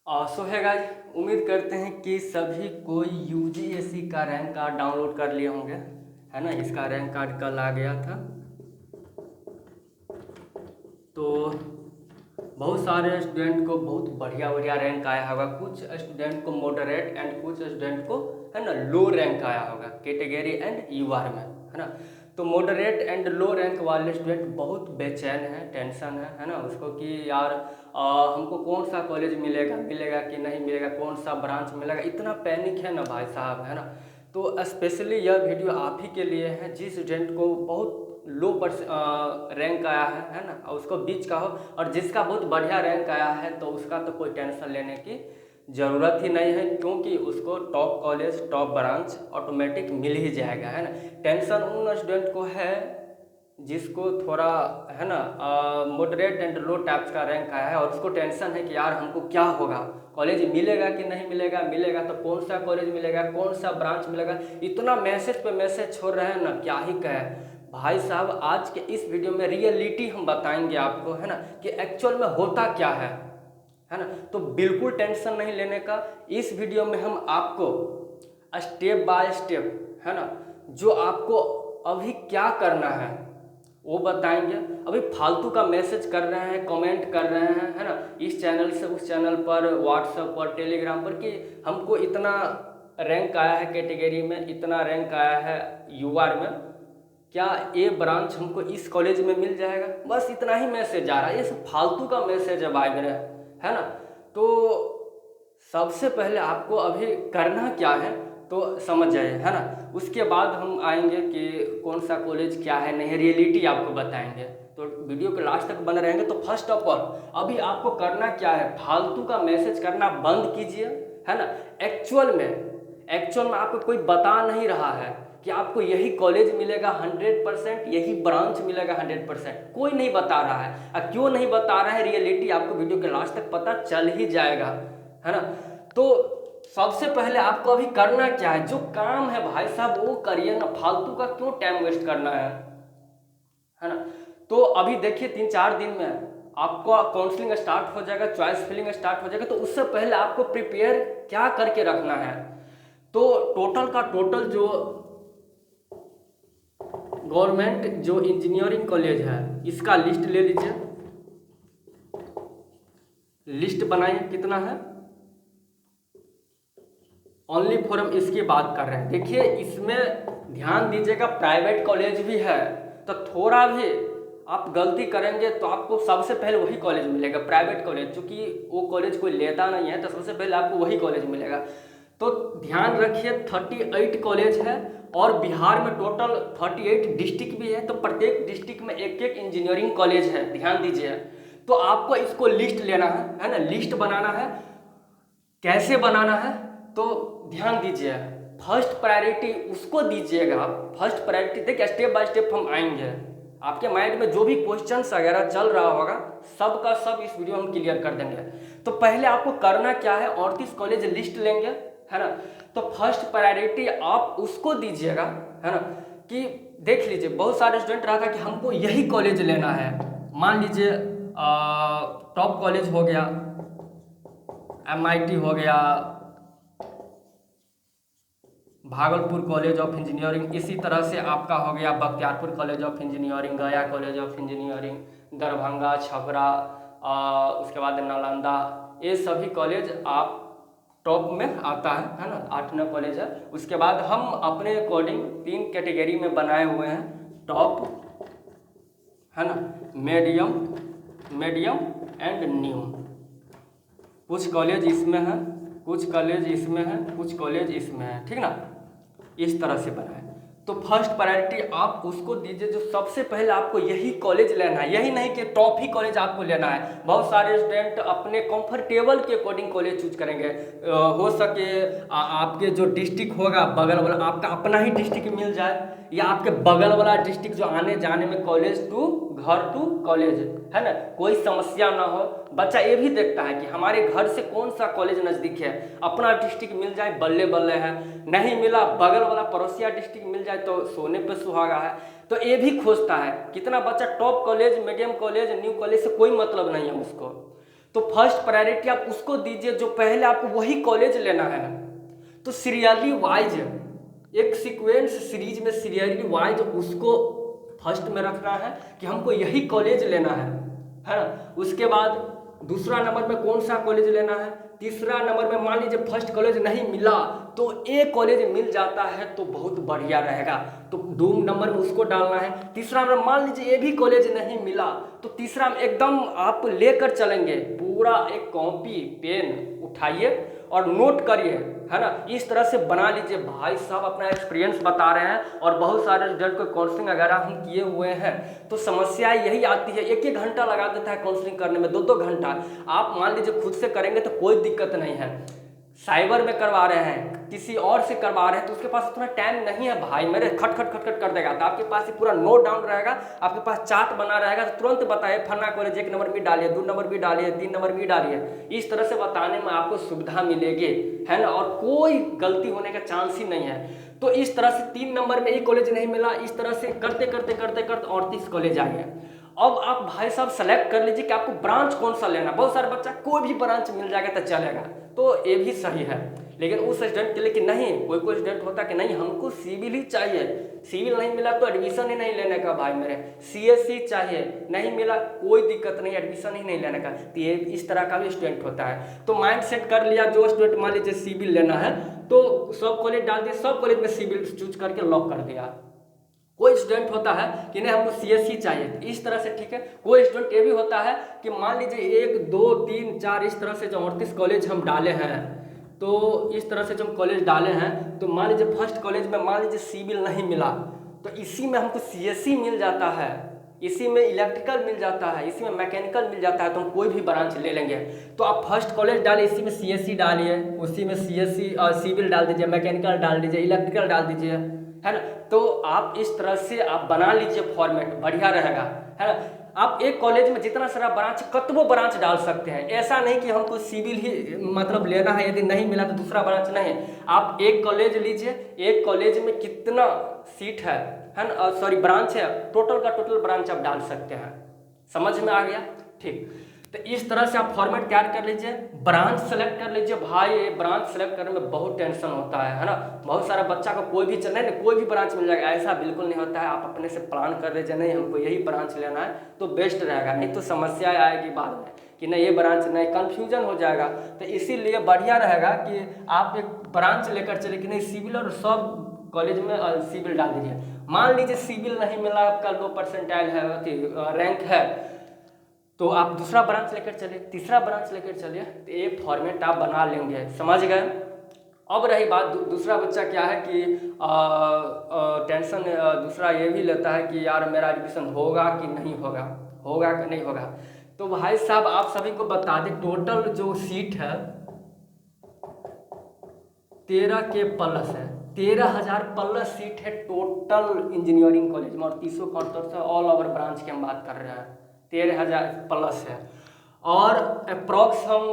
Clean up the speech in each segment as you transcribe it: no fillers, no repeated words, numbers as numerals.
सो है गाइस, उम्मीद करते हैं कि सभी कोई यूजीएसी का रैंक कार्ड डाउनलोड कर लिए होंगे, है ना। इसका रैंक कार्ड कल आ गया था। तो बहुत सारे स्टूडेंट को बहुत बढ़िया बढ़िया रैंक आया होगा, कुछ स्टूडेंट को मॉडरेट एंड कुछ स्टूडेंट को, है ना, लो रैंक आया होगा कैटेगरी एंड यूआर में, है ना। तो मॉडरेट एंड लो रैंक वाले स्टूडेंट बहुत बेचैन है, टेंशन है ना उसको कि यार हमको कौन सा कॉलेज मिलेगा मिलेगा कि नहीं मिलेगा, कौन सा ब्रांच मिलेगा, इतना पैनिक है ना भाई साहब, है ना। तो स्पेशली यह वीडियो आप ही के लिए है जिस स्टूडेंट को बहुत लो रैंक आया है ना, और उसको बीच का हो, और जिसका बहुत बढ़िया रैंक आया है तो उसका तो कोई टेंशन लेने की ज़रूरत ही नहीं है, क्योंकि उसको top college top branch automatic मिल ही जाएगा, है ना। टेंशन उन स्टूडेंट को है जिसको थोड़ा, है ना, मॉडरेट एंड लो टाइप्स का रैंक आया है और उसको टेंशन है कि यार हमको क्या होगा, कॉलेज मिलेगा कि नहीं मिलेगा, मिलेगा तो कौन सा कॉलेज मिलेगा, कौन सा ब्रांच मिलेगा। इतना मैसेज पे मैसेज छोड़ रहे हैं ना, क्या ही कहें भाई साहब। आज के इस वीडियो में रियलिटी हम बताएंगे आपको, है ना, कि एक्चुअल में होता क्या है ना। तो बिल्कुल टेंशन नहीं लेने का। इस वीडियो में हम आपको स्टेप बाय स्टेप, है ना, जो आपको अभी क्या करना है वो बताएंगे। अभी फालतू का मैसेज कर रहे हैं, कमेंट कर रहे हैं, है ना, इस चैनल से उस चैनल पर, व्हाट्सएप पर, टेलीग्राम पर, कि हमको इतना रैंक आया है कैटेगरी में, इतना रैंक आया है यूआर में, क्या ए ब्रांच हमको इस कॉलेज में मिल जाएगा। बस इतना ही मैसेज आ रहा है, ये सब फालतू का मैसेज है भाई मेरे, है ना। तो सबसे पहले आपको अभी करना क्या है तो समझ जाइए, है ना। उसके बाद हम आएंगे कि कौन सा कॉलेज क्या है नहीं, रियलिटी आपको बताएंगे। तो वीडियो के लास्ट तक बने रहेंगे। तो फर्स्ट ऑफ ऑल अभी आपको करना क्या है, फालतू का मैसेज करना बंद कीजिए, है ना। एक्चुअल में आपको कोई बता नहीं रहा है कि आपको यही कॉलेज मिलेगा 100%, यही ब्रांच मिलेगा 100%, कोई नहीं बता रहा है। और क्यों नहीं बता रहा है, रियलिटी आपको वीडियो के लास्ट तक पता चल ही जाएगा, है ना। तो सबसे पहले आपको अभी करना क्या है, जो काम है भाई साहब वो करिए ना, फालतू का क्यों टाइम वेस्ट करना है ना। तो अभी देखिए 3-4 दिन में आपका काउंसलिंग स्टार्ट हो जाएगा, चॉइस फिलिंग स्टार्ट हो जाएगा। तो उससे पहले आपको प्रिपेयर क्या करके रखना है, तो टोटल का टोटल जो गवर्नमेंट जो इंजीनियरिंग कॉलेज है इसका लिस्ट ले लीजिए, लिस्ट बनाइए कितना है। ओनली फॉर हम इसकी बात कर रहे हैं। देखिए इसमें ध्यान दीजिएगा, प्राइवेट कॉलेज भी है, तो थोड़ा भी आप गलती करेंगे तो आपको सबसे पहले वही कॉलेज मिलेगा, प्राइवेट कॉलेज, चूँकि वो कॉलेज कोई लेता नहीं है तो सबसे पहले आपको वही कॉलेज मिलेगा। तो ध्यान रखिए 38 कॉलेज है और बिहार में टोटल 38 डिस्ट्रिक्ट भी है, तो प्रत्येक डिस्ट्रिक्ट में एक एक इंजीनियरिंग कॉलेज है, ध्यान दीजिए। तो आपको इसको लिस्ट लेना है ना, लिस्ट बनाना है। कैसे बनाना है तो ध्यान दीजिए, फर्स्ट प्रायोरिटी उसको दीजिएगा आप। फर्स्ट प्रायोरिटी देखिए, स्टेप बाय स्टेप हम आएंगे, आपके माइंड में जो भी क्वेश्चंस वगैरह चल रहा होगा सब का सब इस वीडियो में क्लियर कर देंगे। तो पहले आपको करना क्या है, 38 कॉलेज लिस्ट लेंगे, है ना। तो फर्स्ट प्रायोरिटी आप उसको दीजिएगा, है ना, कि देख लीजिए बहुत सारे स्टूडेंट रहा था कि हमको यही कॉलेज लेना है। मान लीजिए टॉप कॉलेज हो गया, MIT हो गया, भागलपुर कॉलेज ऑफ इंजीनियरिंग, इसी तरह से आपका हो गया बख्तियारपुर कॉलेज ऑफ इंजीनियरिंग, गया college of engineering, Darbhanga, Chhapra, उसके बाद नालंदा, ये सभी कॉलेज आप टॉप में आता है ना, 8-9 कॉलेज है। उसके बाद हम अपने अकॉर्डिंग 3 कैटेगरी में बनाए हुए हैं, टॉप, है ना, मीडियम एंड न्यू। कुछ कॉलेज इसमें है, कुछ कॉलेज इसमें है, कुछ कॉलेज इसमें है, ठीक ना, इस तरह से बनाए। तो फर्स्ट प्रायोरिटी आप उसको दीजिए जो सबसे पहले आपको यही कॉलेज लेना है, यही नहीं कि टॉप ही कॉलेज आपको लेना है। बहुत सारे स्टूडेंट अपने कंफर्टेबल के अकॉर्डिंग कॉलेज चूज करेंगे, हो सके आपके जो डिस्ट्रिक्ट होगा बगल वाला, आपका अपना ही डिस्ट्रिक्ट मिल जाए, या आपके बगल वाला डिस्ट्रिक्ट जो आने जाने में कॉलेज टू घर टू कॉलेज, है ना, कोई समस्या ना हो। बच्चा ये भी देखता है कि हमारे घर से कौन सा कॉलेज नज़दीक है, अपना डिस्ट्रिक्ट मिल जाए बल्ले बल्ले है, नहीं मिला बगल वाला पड़ोसिया डिस्ट्रिक्ट मिल जाए तो सोने पे सुहागा है। तो ये भी खोजता है। कितना बच्चा top college, medium college, new college से कोई मतलब नहीं है उसको। तो फर्स्ट प्रायोरिटी आप उसको दीजिए जो पहले आपको वही कॉलेज लेना है। तो सीरियली वाइज एक सीक्वेंस सीरीज में सीरियली वाइज उसको फर्स्ट में रखना है कि हमको यही कॉलेज लेना है ना। उसके बाद दूसरा नंबर में कौन सा कॉलेज लेना है, तीसरा नंबर में मान लीजिए फर्स्ट कॉलेज नहीं मिला तो एक कॉलेज मिल जाता है तो बहुत बढ़िया रहेगा, तो 2 नंबर में उसको डालना है। तीसरा नंबर मान लीजिए ये भी कॉलेज नहीं मिला तो तीसरा में एकदम आप लेकर चलेंगे, पूरा एक कॉपी पेन उठाइए और नोट करिए, है ना। इस तरह से बना लीजिए। भाई साहब अपना एक्सपीरियंस बता रहे हैं और बहुत सारे स्टूडेंट को काउंसलिंग वगैरह हम किए हुए हैं, तो समस्या यही आती है, 1-1 घंटा लगा देता है काउंसलिंग करने में, 2-2 घंटा। आप मान लीजिए खुद से करेंगे तो कोई दिक्कत नहीं है, साइबर में करवा रहे हैं, किसी और से करवा रहे हैं तो उसके पास उतना टाइम नहीं है भाई मेरे, खट खट खट खट कर देगा। तो आपके पास ही पूरा नोट डाउन रहेगा, आपके पास चार्ट बना रहेगा, तो तुरंत बताइए फलना कॉलेज 1 नंबर भी डालिए, 2 नंबर भी डालिए, 3 नंबर भी डालिए। इस तरह से बताने में आपको सुविधा मिलेगी, है ना, और कोई गलती होने का चांस ही नहीं है। तो इस तरह से 3 नंबर में एक कॉलेज नहीं मिला, इस तरह से करते करते करते करते 38 कॉलेज आए। अब आप भाई साहब सेलेक्ट कर लीजिए कि आपको ब्रांच कौन सा लेना। बहुत सारे बच्चा कोई भी ब्रांच मिल जाएगा तो चलेगा, तो ये भी सही है। लेकिन उस स्टूडेंट के लिए कि नहीं, कोई कोई स्टूडेंट होता कि नहीं हमको सिविल ही चाहिए, सिविल नहीं मिला तो एडमिशन ही नहीं लेने का भाई मेरे, सीएससी चाहिए, नहीं मिला कोई दिक्कत नहीं, एडमिशन ही नहीं लेने का। तो ये इस तरह का भी स्टूडेंट होता है। तो माइंड सेट कर लिया, जो स्टूडेंट मान लीजिए सिविल लेना है तो सब कॉलेज डाल दिया, सब कॉलेज में सिविल चूज करके लॉक कर दिया। कोई स्टूडेंट होता है कि नहीं हमको सीएससी चाहिए, इस तरह से, ठीक है। कोई स्टूडेंट ये भी होता है कि मान लीजिए 1 2 3 4 इस तरह से जो 38 कॉलेज हम डाले हैं, तो इस तरह से जो हम कॉलेज डाले हैं, तो मान लीजिए फर्स्ट कॉलेज में मान लीजिए सिविल नहीं मिला तो इसी में हमको सीएससी मिल जाता है, इसी में इलेक्ट्रिकल मिल जाता है, इसी में मैकेनिकल मिल जाता है, तो हम कोई भी ब्रांच ले लेंगे। तो आप फर्स्ट कॉलेज डालिए, इसी में सीएससी डालिए, उसी में सीएससी और सिविल डाल दीजिए, मैकेनिकल डाल दीजिए, इलेक्ट्रिकल डाल दीजिए, है ना। तो आप इस तरह से आप बना लीजिए फॉर्मेट, बढ़िया रहेगा, है ना। आप एक कॉलेज में जितना सारा ब्रांच, कतबो ब्रांच डाल सकते हैं, ऐसा नहीं कि हमको सिविल ही मतलब लेना है, यदि नहीं मिला तो दूसरा ब्रांच नहीं। आप एक कॉलेज लीजिए, एक कॉलेज में कितना सीट है ना, सॉरी ब्रांच है, टोटल का टोटल ब्रांच आप डाल सकते हैं। समझ में आ गया, ठीक। तो इस तरह से आप फॉर्मेट तैयार कर लीजिए, ब्रांच सेलेक्ट कर लीजिए। भाई ये ब्रांच सेलेक्ट करने में बहुत टेंशन होता है ना। बहुत सारा बच्चा को कोई भी चलना है, कोई भी ब्रांच मिल जाएगा, ऐसा बिल्कुल नहीं होता है। आप अपने से प्लान कर लीजिए, नहीं हमको यही ब्रांच लेना है तो बेस्ट रहेगा, नहीं तो समस्या आएगी बाद में कि नहीं ये ब्रांच नहीं, कन्फ्यूजन हो जाएगा। तो इसीलिए बढ़िया रहेगा कि आप एक ब्रांच लेकर चले कि नहीं सिविल, और सब कॉलेज में सिविल डाल दीजिए। मान लीजिए सिविल नहीं मिला, आपका लो परसेंटाइल है, रैंक है, तो आप दूसरा ब्रांच लेकर चलिए, तीसरा ब्रांच लेकर चलिए, तो ये फॉर्मेट आप बना लेंगे। समझ गए। अब रही बात दूसरा बच्चा क्या है कि टेंशन दूसरा ये भी लेता है कि यार मेरा एडमिशन होगा कि नहीं होगा, होगा कि नहीं होगा। तो भाई साहब आप सभी को बता दें, टोटल जो सीट है 13 के प्लस है, 13,000 प्लस सीट है टोटल इंजीनियरिंग कॉलेज में, और 371 से ऑल ओवर ब्रांच की हम बात कर रहे हैं, 13,000 प्लस है। और अप्रॉक्स हम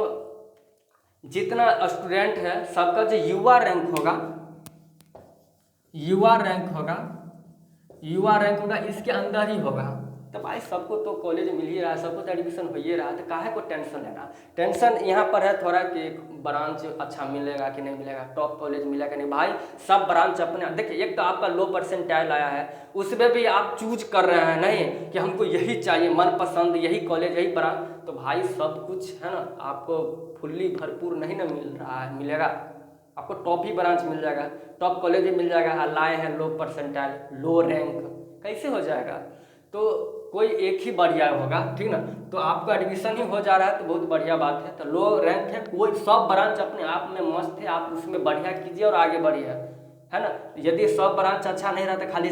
जितना स्टूडेंट है सबका जो युवा रैंक होगा, युवा रैंक होगा इसके अंदर ही होगा। तो भाई सबको तो कॉलेज मिल ही रहा है, सबको तो एडमिशन हो ही रहा है, तो काहे को टेंशन लेना। टेंशन यहाँ पर है थोड़ा कि ब्रांच अच्छा मिलेगा कि नहीं मिलेगा, टॉप कॉलेज मिलेगा कि नहीं। भाई सब ब्रांच अपने देखिए, एक तो आपका लो परसेंटाइल आया है, उसमें भी आप चूज कर रहे हैं नहीं कि हमको यही चाहिए, मनपसंद यही कॉलेज यही ब्रांच, तो भाई सब कुछ है ना आपको फुल्ली भरपूर नहीं ना मिल रहा है, मिलेगा आपको टॉप ही ब्रांच मिल जाएगा, टॉप कॉलेज ही मिल जाएगा। लाए हैं लो परसेंटाइल, लो रैंक, कैसे हो जाएगा। तो कोई एक ही बढ़िया होगा, ठीक ना। तो आपका एडमिशन ही हो जा रहा है तो बहुत बढ़िया बात है। तो लो रैंक है, कोई सब ब्रांच अपने आप में मस्त है, आप उसमें बढ़िया कीजिए और आगे बढ़िए, है ना। यदि सब ब्रांच अच्छा नहीं रहा तो खाली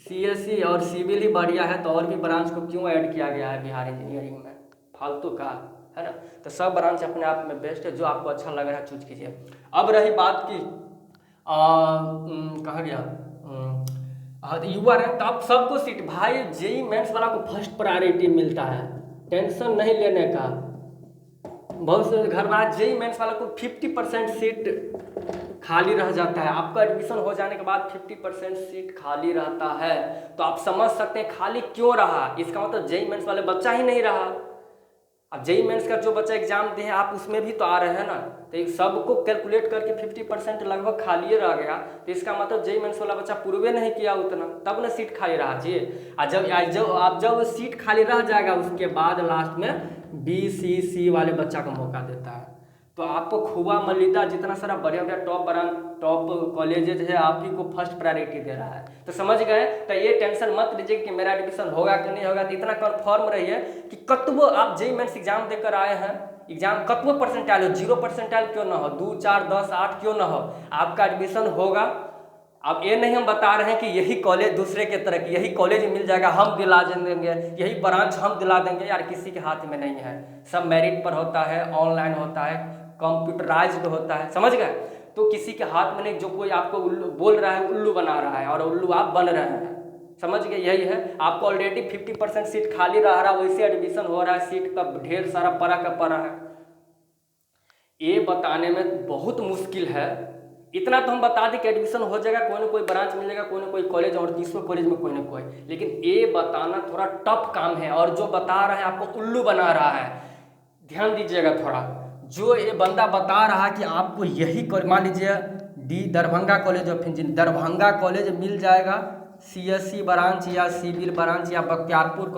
सीएससी और सिविल ही बढ़िया है, तो और भी ब्रांच को क्यों ऐड किया गया है बिहार इंजीनियरिंग में, फालतू का, है ना। तो सब ब्रांच अपने आप में बेस्ट है, जो आपको अच्छा लग रहा है चूज कीजिए। अब रही बात की कहाँ गया, हाँ युवा रैंक, तो आप सबको सीट, भाई जेई मेंस वाला को फर्स्ट प्रायोरिटी मिलता है, टेंशन नहीं लेने का। बहुत से घर में जेई मेंस वाला को 50% सीट खाली रह जाता है, आपका एडमिशन हो जाने के बाद 50% सीट खाली रहता है। तो आप समझ सकते हैं खाली क्यों रहा, इसका मतलब जेई मेंस वाले बच्चा ही नहीं रहा, अब जेई मेंस का जो बच्चा एग्जाम दे आप उसमें भी तो आ रहे हैं ना, तो सबको कैलकुलेट करके 50% लगभग खाली रह गया, तो इसका मतलब जेई मेंस वाला बच्चा पूर्वे नहीं किया उतना, तब ना सीट खाली रहा जी। जब सीट खाली रह जाएगा उसके बाद लास्ट में BCC वाले बच्चा को मौका देता है। तो आपको खुआ मलिदा जितना सारा बढ़िया बढ़िया टॉप कॉलेजेज है आप ही को फर्स्ट प्रायोरिटी दे रहा है। तो समझ गए, तो ये टेंशन मत लीजिए कि मेरा एडमिशन होगा कि नहीं होगा, तो इतना कन्फर्म रहिए कि कतबो आप जेई मेंस एग्जाम देकर आए हैं, एग्जाम कतबो परसेंटाइल हो, 0% क्यों ना हो, 2, 4, 10, 8 क्यों ना हो, आपका एडमिशन होगा। अब ये नहीं हम बता रहे हैं कि यही कॉलेज दूसरे के तरह की यही कॉलेज मिल जाएगा हम दिला देंगे, यही ब्रांच हम दिला देंगे, यार किसी के हाथ में नहीं है, सब मेरिट पर होता है, ऑनलाइन होता है, कंप्यूटराइज्ड होता है, समझ गए। तो किसी के हाथ में नहीं, जो कोई आपको उल्लू बोल रहा है उल्लू बना रहा है और उल्लू आप बन रहे हैं, समझ गए। यही है, आपको ऑलरेडी 50% सीट खाली रह रहा है, वैसे एडमिशन हो रहा है, सीट का ढेर सारा पड़ा है। ये बताने में बहुत मुश्किल है, इतना तो हम बता दें कि एडमिशन हो जाएगा, कोई ना कोई ब्रांच मिल जाएगा, कोई ना कोई कॉलेज और 30 कॉलेज में कोई ना कोई, लेकिन ये बताना थोड़ा टफ काम है। और जो बता रहा है आपको उल्लू बना रहा है, ध्यान दीजिएगा थोड़ा, जो ये बंदा बता रहा है कि आपको यही मान लीजिए Darbhanga college of engineering, Darbhanga college मिल जाएगा, CSC ब्रांच या सिविल ब्रांच, या बख्तियारपुर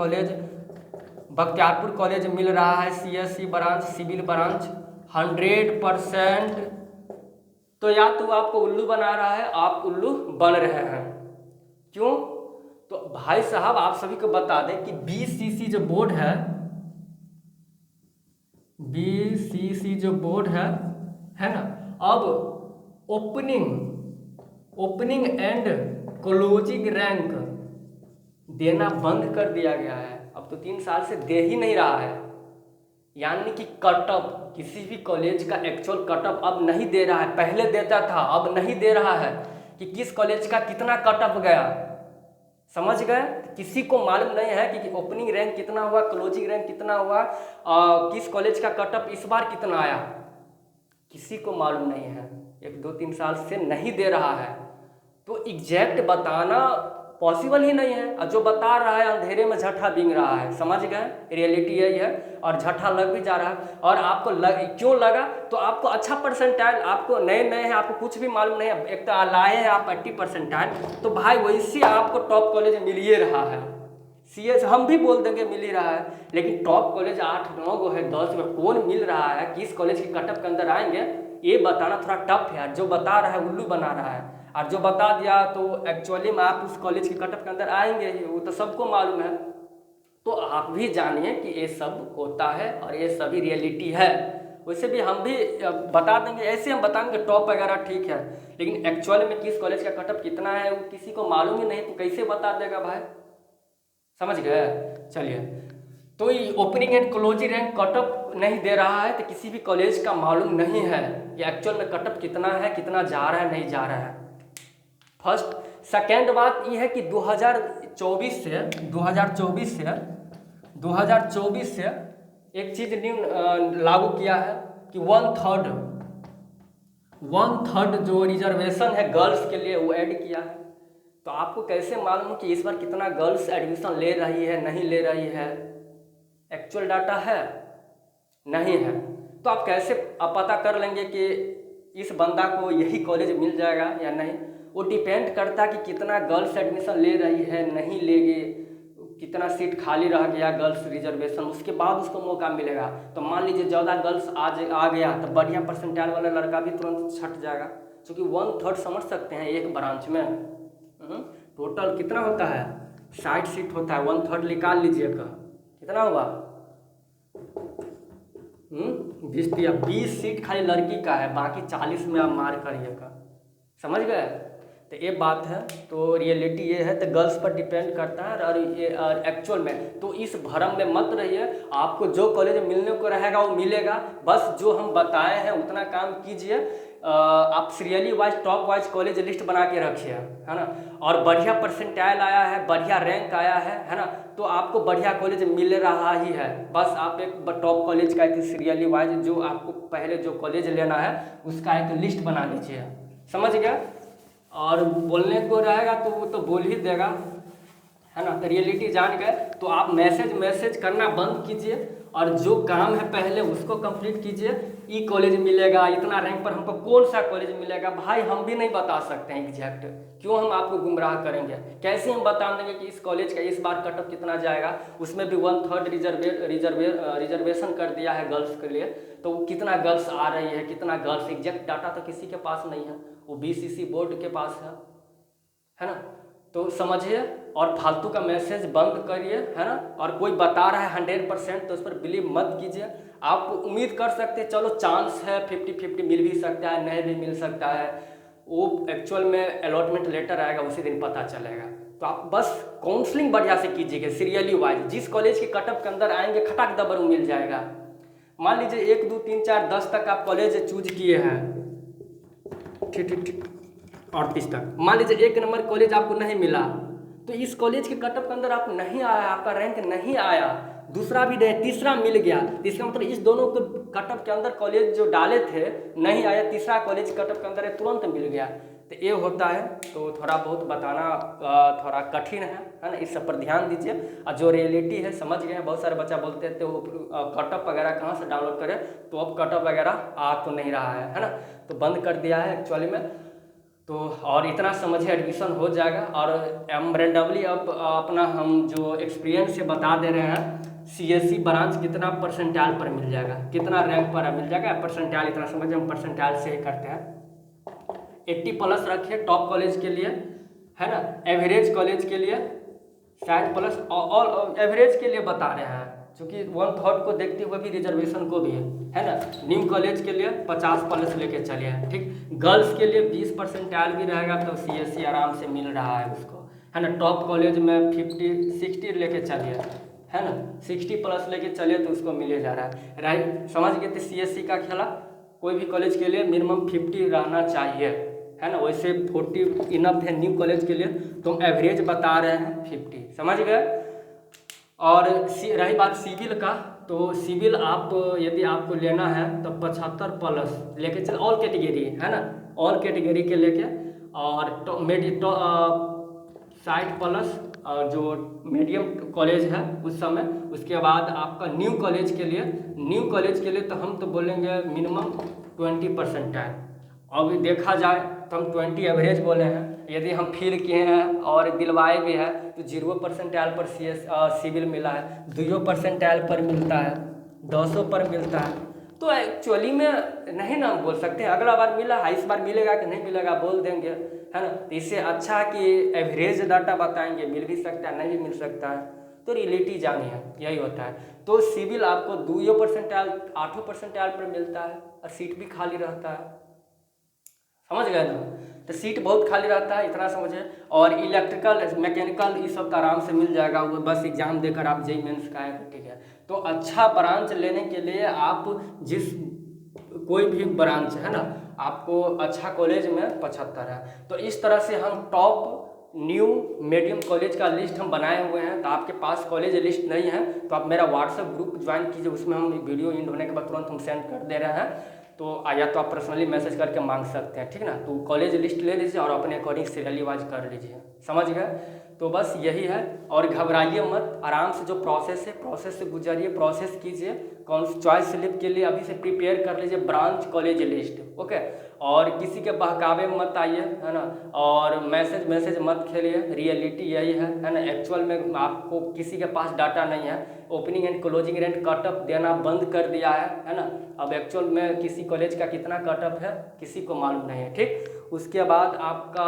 कॉलेज मिल रहा है CSC ब्रांच सिविल ब्रांच 100%, तो या तो आपको उल्लू बना रहा है, आप उल्लू बन रहे हैं। क्यों? तो भाई साहब आप सभी को बता दें कि BCC जो बोर्ड है, BCC जो बोर्ड है ना, अब ओपनिंग एंड क्लोजिंग रैंक देना बंद कर दिया गया है। अब तो 3 साल से दे ही नहीं रहा है, यानी कि कटअप किसी भी कॉलेज का एक्चुअल कटअप अब नहीं दे रहा है, पहले देता था अब नहीं दे रहा है कि किस कॉलेज का कितना कटअप गया, समझ गए। किसी को मालूम नहीं है कि ओपनिंग रैंक कितना हुआ, क्लोजिंग रैंक कितना हुआ, किस कॉलेज का कटअप इस बार कितना आया, किसी को मालूम नहीं है, 1, 2, 3 साल से नहीं दे रहा है। तो एग्जैक्ट बताना पॉसिबल ही नहीं है, और जो बता रहा है अंधेरे में झट्ठा बींग रहा है, समझ गए। रियलिटी यही है, और झट्ठा लग भी जा रहा है। और आपको क्यों लगा, तो आपको अच्छा परसेंटाइल, आपको नए हैं, आपको कुछ भी मालूम नहीं है, एक तो लाए हैं आप 80%, तो भाई वैसे आपको टॉप कॉलेज मिल ही रहा है। CS हम भी बोल देंगे मिल ही रहा है, लेकिन टॉप कॉलेज 8, 9 गो है, 10 गो, कौन मिल रहा है, किस कॉलेज के कटअप के अंदर आएंगे, ये बताना थोड़ा टफ है। जो बता रहा है उल्लू बना रहा है, और जो बता दिया तो एक्चुअली में आप उस कॉलेज के कटअप के अंदर आएंगे ही, वो तो सबको मालूम है। तो आप भी जानिए कि ये सब होता है और ये सभी रियलिटी है। वैसे भी हम भी बता देंगे, ऐसे हम बताएंगे टॉप वगैरह ठीक है, लेकिन एक्चुअल में किस कॉलेज का कटअप कितना है वो किसी को मालूम ही नहीं, तो कैसे बता देगा भाई, समझ गए। चलिए, तो ये opening and closing rank cutoff नहीं दे रहा है, तो किसी भी कॉलेज का मालूम नहीं है कि एक्चुअल में कटअप कितना है, कितना जा रहा है, नहीं जा रहा है। फर्स्ट। सेकेंड बात ये है कि 2024 से एक चीज न्यू लागू किया है कि 1/3 जो रिजर्वेशन है गर्ल्स के लिए वो ऐड किया है। तो आपको कैसे मालूम कि इस बार कितना गर्ल्स एडमिशन ले रही है, नहीं ले रही है, एक्चुअल डाटा है नहीं है, तो आप कैसे पता कर लेंगे कि इस बंदा को यही कॉलेज मिल जाएगा या नहीं। वो डिपेंड करता है कि कितना गर्ल्स एडमिशन ले रही है, नहीं लेगी, कितना सीट खाली रह गया गर्ल्स रिजर्वेशन, उसके बाद उसको मौका मिलेगा। तो मान लीजिए ज़्यादा गर्ल्स आ गया तो बढ़िया परसेंटाइल वाला लड़का भी तुरंत छट जाएगा, क्योंकि 1/3 समझ सकते हैं एक ब्रांच में टोटल कितना होता है, 60 सीट होता है, 1/3 निकाल लीजिएगा कितना हुआ, 20 सीट खाली लड़की का है, बाकी 40 में आप मार करिएगा, समझ गए। तो ये बात है, तो रियलिटी ये है, तो गर्ल्स पर डिपेंड करता है। और ये एक्चुअल में तो इस भरम में मत रहिए, आपको जो कॉलेज मिलने को रहेगा वो मिलेगा, बस जो हम बताए हैं उतना काम कीजिए। आप serially wise top wise college list बना के रखिए, है ना, और बढ़िया परसेंटाइल आया है, बढ़िया रैंक आया है ना, तो आपको बढ़िया कॉलेज मिल रहा ही है। बस आप एक टॉप कॉलेज का एक सीरियली वाइज जो आपको पहले जो कॉलेज लेना है उसका एक लिस्ट बना लीजिए, समझ गया। और बोलने को रहेगा तो वो तो बोल ही देगा, है ना। तो रियलिटी जान गए तो आप मैसेज करना बंद कीजिए और जो काम है पहले उसको कंप्लीट कीजिए। ई कॉलेज मिलेगा, इतना रैंक पर हमको कौन सा कॉलेज मिलेगा, भाई हम भी नहीं बता सकते हैं एग्जैक्ट, क्यों हम आपको गुमराह करेंगे। कैसे हम बता देंगे कि इस कॉलेज का इस बार कट ऑफ कितना जाएगा, उसमें भी 1/3 रिजर्वेशन कर दिया है गर्ल्स के लिए, तो कितना गर्ल्स आ रही है, कितना गर्ल्स, एग्जैक्ट डाटा तो किसी के पास नहीं है, वो बीसीसी बोर्ड के पास है ना। तो समझिए और फालतू का मैसेज बंद करिए, है ना। और कोई बता रहा है 100% तो उस पर बिलीव मत कीजिए। आप उम्मीद कर सकते हैं चलो चांस है 50-50 मिल भी सकता है, नहीं भी मिल सकता है, वो एक्चुअल में अलॉटमेंट लेटर आएगा उसी दिन पता चलेगा। तो आप बस काउंसलिंग बढ़िया से कीजिएगा सीरियली वाइज, जिस कॉलेज के कटअप के अंदर आएंगे खटाक दबर मिल जाएगा। मान लीजिए 1 2 3 4 10 तक आप कॉलेज चूज किए हैं, ठीक 38 तक, मान लीजिए 1 नंबर कॉलेज आपको नहीं मिला, तो इस कॉलेज के कटअप के अंदर आप नहीं आया, आपका रैंक नहीं आया, दूसरा भी नहीं, तीसरा मिल गया, इसका मतलब इस दोनों के कटअप के अंदर कॉलेज जो डाले थे नहीं आया, तीसरा कॉलेज कटअप के अंदर तुरंत मिल गया। तो ये होता है, तो थोड़ा बहुत बताना थोड़ा कठिन है ना, इस सब पर ध्यान दीजिए। और जो रियलिटी है समझ गए हैं, बहुत सारे बच्चा बोलते थे वो कटअप वगैरह कहाँ से डाउनलोड करें, तो अब कटअप वगैरह आ तो नहीं रहा है ना, तो बंद कर दिया है एक्चुअली में। तो और इतना समझिए एडमिशन हो जाएगा। और हम रेंडमली अब अपना हम जो एक्सपीरियंस से बता दे रहे हैं, सीएससी ब्रांच कितना परसेंटाइल पर मिल जाएगा, कितना रैंक पर मिल जाएगा, परसेंटाइल इतना समझिए, हम परसेंटाइल से ही करते हैं। 80+ रखिए टॉप कॉलेज के लिए, है ना। एवरेज कॉलेज के लिए 60+, ऑल एवरेज के लिए बता रहे हैं, क्योंकि 1/3 को देखते हुए भी रिजर्वेशन को भी है ना। न्यू कॉलेज के लिए 50+ लेके चलिए, ठीक। गर्ल्स के लिए 20 परसेंटाइल भी रहेगा तो सीएससी आराम से मिल रहा है उसको, है ना। टॉप कॉलेज में 50-60 लेके चलिए, है ना, 60+ लेके चलिए तो उसको मिले जा रहा है, राइट। समझ गए थे सीएससी का खेला। कोई भी कॉलेज के लिए मिनिमम 50 रहना चाहिए, है ना। वैसे 40 इनफ है न्यू कॉलेज के लिए, तो हम एवरेज बता रहे हैं 50, समझ गए। और रही बात सिविल का, तो सिविल आप यदि आपको लेना है तो 75+ लेके चल, ऑल कैटेगरी है ना, ऑल कैटेगरी के लेके, और 60+ जो मीडियम कॉलेज है उस समय, उसके बाद आपका न्यू कॉलेज के लिए तो हम तो बोलेंगे मिनिमम 20 परसेंटाइल। अभी देखा जाए तो हम 20 एवरेज बोले हैं, यदि हम फील किए हैं और दिलवाए भी है तो 0 परसेंटाइल पर सिविल मिला है, 2 परसेंटाइल पर मिलता है, 200 पर मिलता है। तो एक्चुअली में नहीं ना बोल सकते हैं अगला बार मिला है, इस बार मिलेगा कि नहीं मिलेगा बोल देंगे, है ना। तो इससे अच्छा कि एवरेज डाटा बताएंगे, मिल भी सकता है नहीं भी मिल सकता है, तो रियलिटी जानी है, यही होता है। तो सिविल आपको 2 परसेंटाइल 8 परसेंटाइल पर मिलता है और सीट भी खाली रहता है, समझ गए ना। तो सीट बहुत खाली रहता है, इतना समझे। और इलेक्ट्रिकल मैकेनिकल ये सब तो आराम से मिल जाएगा, वो बस एग्जाम देकर आप जेईई मेंस का आएंगे, ठीक है। तो अच्छा ब्रांच लेने के लिए आप जिस कोई भी ब्रांच है ना, आपको अच्छा कॉलेज में 75 है। तो इस तरह से हम टॉप न्यू मीडियम कॉलेज का लिस्ट हम बनाए हुए हैं। तो आपके पास कॉलेज लिस्ट नहीं है तो आप मेरा व्हाट्सएप ग्रुप ज्वाइन कीजिए, उसमें हम वीडियो एंड होने के बाद तुरंत हम सेंड कर दे रहे हैं। तो या तो आप पर्सनली मैसेज करके मांग सकते हैं, ठीक ना। तो कॉलेज लिस्ट ले लीजिए और अपने अकॉर्डिंग सीरियली वाइज कर लीजिए, समझ गए। तो बस यही है, और घबराइए मत, आराम से जो प्रोसेस है प्रोसेस से गुजरिए, प्रोसेस कीजिए। कौन चॉइस स्लिप के लिए अभी से प्रिपेयर कर लीजिए ब्रांच कॉलेज लिस्ट, ओके। और किसी के बहकावे में मत आइए, है ना, और मैसेज मत खेलिए, रियलिटी यही है ना। एक्चुअल में आपको किसी के पास डाटा नहीं है, opening and closing rank cutoff देना बंद कर दिया है ना। अब एक्चुअल में किसी कॉलेज का कितना कटअप है किसी को मालूम नहीं है, ठीक। उसके बाद आपका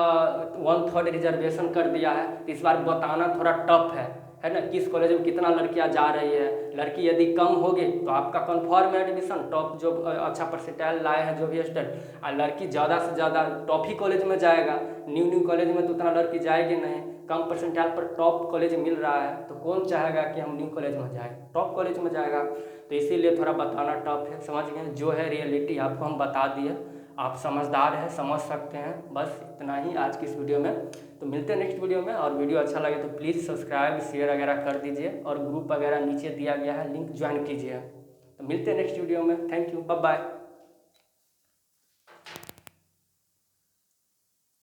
1/3 रिजर्वेशन कर दिया है, तो इस बार बताना थोड़ा टफ है ना, किस कॉलेज में कितना लड़कियां जा रही है। लड़की यदि कम होगी तो आपका कन्फर्म है एडमिशन, टॉप जो अच्छा परसेंटाइल लाए हैं जो भी स्टूडेंट, और लड़की ज़्यादा से ज़्यादा टॉप ही कॉलेज में जाएगा। न्यू कॉलेज में तो उतना लड़की जाएगी नहीं, कम परसेंटाइल पर टॉप कॉलेज मिल रहा है, तो कौन चाहेगा कि हम न्यू कॉलेज में जाए, टॉप कॉलेज में जाएगा। तो इसीलिए थोड़ा बताना टफ है, समझ गए। जो है रियलिटी आपको हम बता दिए, आप समझदार हैं, समझ सकते हैं। बस इतना ही आज की इस वीडियो में। तो मिलते हैं नेक्स्ट वीडियो में, और वीडियो अच्छा लगे तो प्लीज़ सब्सक्राइब शेयर वगैरह कर दीजिए, और ग्रुप वगैरह नीचे दिया गया है लिंक ज्वाइन कीजिए। तो मिलते हैं नेक्स्ट वीडियो में, थैंक यू, बाय बाय।